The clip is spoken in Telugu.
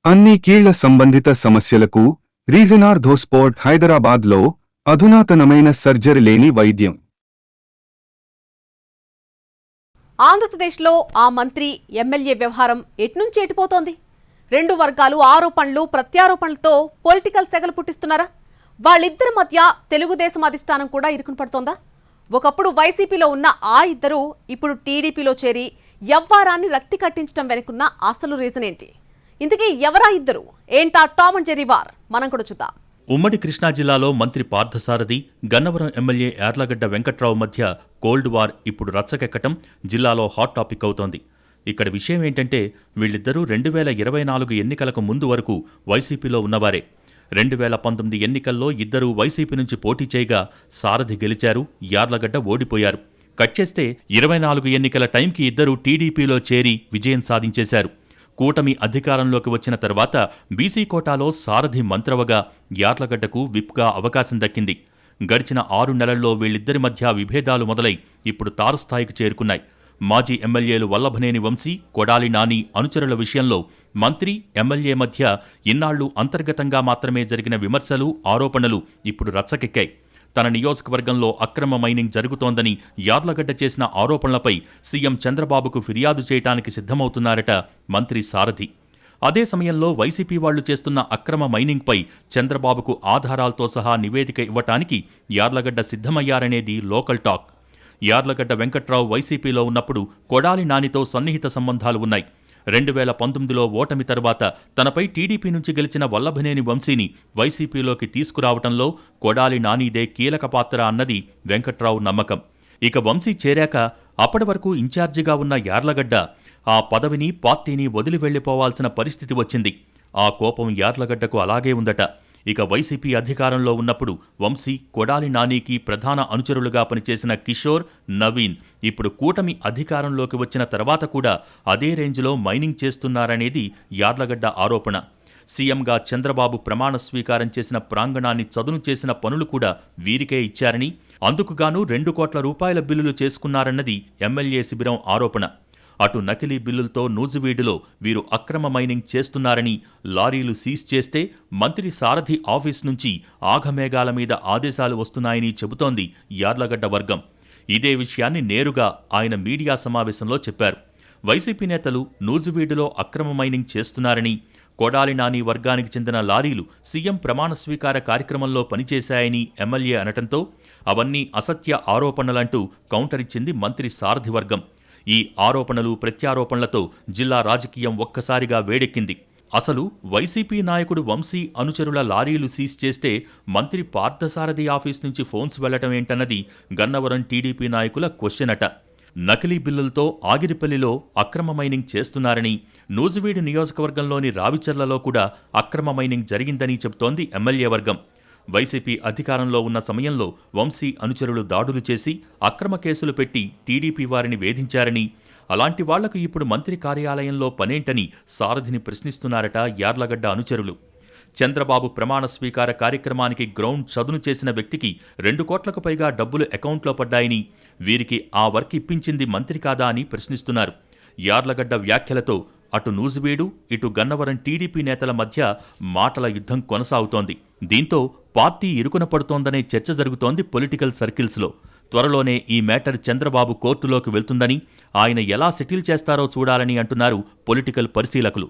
అన్ని కీళ్ల సంబంధిత సమస్యలకు రీజనార్థోస్పోర్ట్ హైదరాబాద్లో అధునాతనమైన సర్జరీ లేని వైద్యం. ఆంధ్రప్రదేశ్లో ఆ మంత్రి ఎమ్మెల్యే వ్యవహారం ఎట్నుంచి ఎటుపోతోంది? రెండు వర్గాలు ఆరోపణలు ప్రత్యారోపణలతో పొలిటికల్ సెగలు పుట్టిస్తున్నారా? వాళ్ళిద్దరి మధ్య తెలుగుదేశం అధిష్టానం కూడా ఇరుకుని పడుతోందా? ఒకప్పుడు వైసీపీలో ఉన్న ఆ ఇద్దరు ఇప్పుడు టీడీపీలో చేరి యవ్వారాన్ని రక్తి కట్టించడం వెనుకున్న అసలు రీజన్ ఏంటి? ఇంతకీ ఎవరా ఇద్దరు? ఏంటా టామ్ అండ్ జెర్రీ వార్? మనం కూడా చూద్దాం. ఉమ్మడి కృష్ణా జిల్లాలో మంత్రి పార్థసారథి, గన్నవరం ఎమ్మెల్యే యార్లగడ్డ వెంకట్రావు మధ్య కోల్డ్ వార్ ఇప్పుడు రచ్చకెక్కటం జిల్లాలో హాట్ టాపిక్ అవుతోంది. ఇక్కడ విషయం ఏంటంటే వీళ్ళిద్దరూ 2024 ఎన్నికలకు ముందు వరకు వైసీపీలో ఉన్నవారే. 2019 ఎన్నికల్లో ఇద్దరూ వైసీపీ నుంచి పోటీ చేయగా సారథి గెలిచారు, యార్లగడ్డ ఓడిపోయారు. కట్ చేస్తే 24 ఎన్నికల టైంకి ఇద్దరూ టీడీపీలో చేరి విజయం సాధించేశారు. కూటమి అధికారంలోకి వచ్చిన తర్వాత బీసీ కోటాలో సారథి మంత్రవగా యార్లగడ్డకు విప్గా అవకాశం దక్కింది. గడిచిన 6 నెలల్లో వీళ్ళిద్దరి మధ్య విభేదాలు మొదలై ఇప్పుడు తారస్థాయికి చేరుకున్నాయి. మాజీ ఎమ్మెల్యేలు వల్లభనేని వంశీ, కొడాలి నాని అనుచరుల విషయంలో మంత్రి, ఎమ్మెల్యే మధ్య ఇన్నాళ్లు అంతర్గతంగా మాత్రమే జరిగిన విమర్శలు, ఆరోపణలు ఇప్పుడు రచ్చకెక్కాయి. తన నియోజకవర్గంలో అక్రమ మైనింగ్ జరుగుతోందని యార్లగడ్డ చేసిన ఆరోపణలపై సీఎం చంద్రబాబుకు ఫిర్యాదు చేయటానికి సిద్ధమవుతున్నారట మంత్రి సారథి. అదే సమయంలో వైసీపీ వాళ్లు చేస్తున్న అక్రమ మైనింగ్పై చంద్రబాబుకు ఆధారాలతో సహా నివేదిక ఇవ్వటానికి యార్లగడ్డ సిద్ధమయ్యారనేది లోకల్ టాక్. యార్లగడ్డ వెంకట్రావు వైసీపీలో ఉన్నప్పుడు కొడాలి నానితో సన్నిహిత సంబంధాలు ఉన్నాయి. 2019లో ఓటమి తర్వాత తనపై టీడీపీ నుంచి గెలిచిన వల్లభనేని వంశీని వైసీపీలోకి తీసుకురావటంలో కొడాలి నానిదే కీలక పాత్ర అన్నది వెంకట్రావు నమ్మకం. ఇక వంశీ చేరాక అప్పటి వరకు ఇన్ఛార్జిగా ఉన్న యార్లగడ్డ ఆ పదవిని, పార్టీని వదిలి వెళ్లిపోవాల్సిన పరిస్థితి వచ్చింది. ఆ కోపం యార్లగడ్డకు అలాగే ఉందట. ఇక వైసీపీ అధికారంలో ఉన్నప్పుడు వంశీ, కొడాలి నానికి ప్రధాన అనుచరులుగా పనిచేసిన కిషోర్, నవీన్ ఇప్పుడు కూటమి అధికారంలోకి వచ్చిన తర్వాత కూడా అదే రేంజ్లో మైనింగ్ చేస్తున్నారనేది యార్లగడ్డ ఆరోపణ. సీఎంగా చంద్రబాబు ప్రమాణ స్వీకారం చేసిన ప్రాంగణాన్ని చదును చేసిన పనులు కూడా వీరికే ఇచ్చారని, అందుకుగాను 2 కోట్ల రూపాయల బిల్లులు చేసుకున్నారన్నది ఎమ్మెల్యే శిబిరం ఆరోపణ. అటు నకిలీ బిల్లులతో నూజివీడులో వీరు అక్రమ మైనింగ్ చేస్తున్నారని, లారీలు సీజ్ చేస్తే మంత్రి సారథి ఆఫీస్ నుంచి ఆఘమేఘాల మీద ఆదేశాలు వస్తున్నాయని చెబుతోంది యార్లగడ్డ వర్గం. ఇదే విషయాన్ని నేరుగా ఆయన మీడియా సమావేశంలో చెప్పారు. వైసీపీ నేతలు నూజివీడులో అక్రమ మైనింగ్ చేస్తున్నారని, కొడాలి నాని వర్గానికి చెందిన లారీలు సీఎం ప్రమాణ స్వీకార కార్యక్రమంలో పనిచేశాయని ఎమ్మెల్యే అనటంతో అవన్నీ అసత్య ఆరోపణలంటూ కౌంటర్ ఇచ్చింది మంత్రి సారథి వర్గం. ఈ ఆరోపణలు, ప్రత్యారోపణలతో జిల్లా రాజకీయం ఒక్కసారిగా వేడెక్కింది. అసలు వైసీపీ నాయకుడు వంశీ అనుచరుల లారీలు సీజ్ చేస్తే మంత్రి పార్థసారథి ఆఫీస్ నుంచి ఫోన్స్ వెళ్లటం ఏంటన్నది గన్నవరం టీడీపీ నాయకుల క్వశ్చన్ అట. నకిలీ బిల్లులతో ఆగిరిపల్లిలో అక్రమ మైనింగ్ చేస్తున్నారని, నూజివీడు నియోజకవర్గంలోని రావిచర్లలో కూడా అక్రమ మైనింగ్ జరిగిందని చెబుతోంది ఎమ్మెల్యే వర్గం. వైసీపీ అధికారంలో ఉన్న సమయంలో వంశీ అనుచరులు దాడులు చేసి అక్రమ కేసులు పెట్టి టీడీపీ వారిని వేధించారని, అలాంటి వాళ్లకు ఇప్పుడు మంత్రి కార్యాలయంలో పనేంటని సారథిని ప్రశ్నిస్తున్నారట యార్లగడ్డ అనుచరులు. చంద్రబాబు ప్రమాణ స్వీకార కార్యక్రమానికి గ్రౌండ్ చదును చేసిన వ్యక్తికి 2 కోట్లకు పైగా డబ్బులు అకౌంట్లో పడ్డాయని, వీరికి ఆ వర్క్ ఇప్పించింది మంత్రి కాదా అని ప్రశ్నిస్తున్నారు. యార్లగడ్డ వ్యాఖ్యలతో అటు నూజివీడు, ఇటు గన్నవరం టీడీపీ నేతల మధ్య మాటల యుద్ధం కొనసాగుతోంది. దీంతో పార్టీ ఇరుకున పడుతోందనే చర్చ జరుగుతోంది పొలిటికల్ సర్కిల్స్లో. త్వరలోనే ఈ మ్యాటర్ చంద్రబాబు కోర్టులోకి వెళ్తుందని, ఆయన ఎలా సెటిల్ చేస్తారో చూడాలని అంటున్నారు పొలిటికల్ పరిశీలకులు.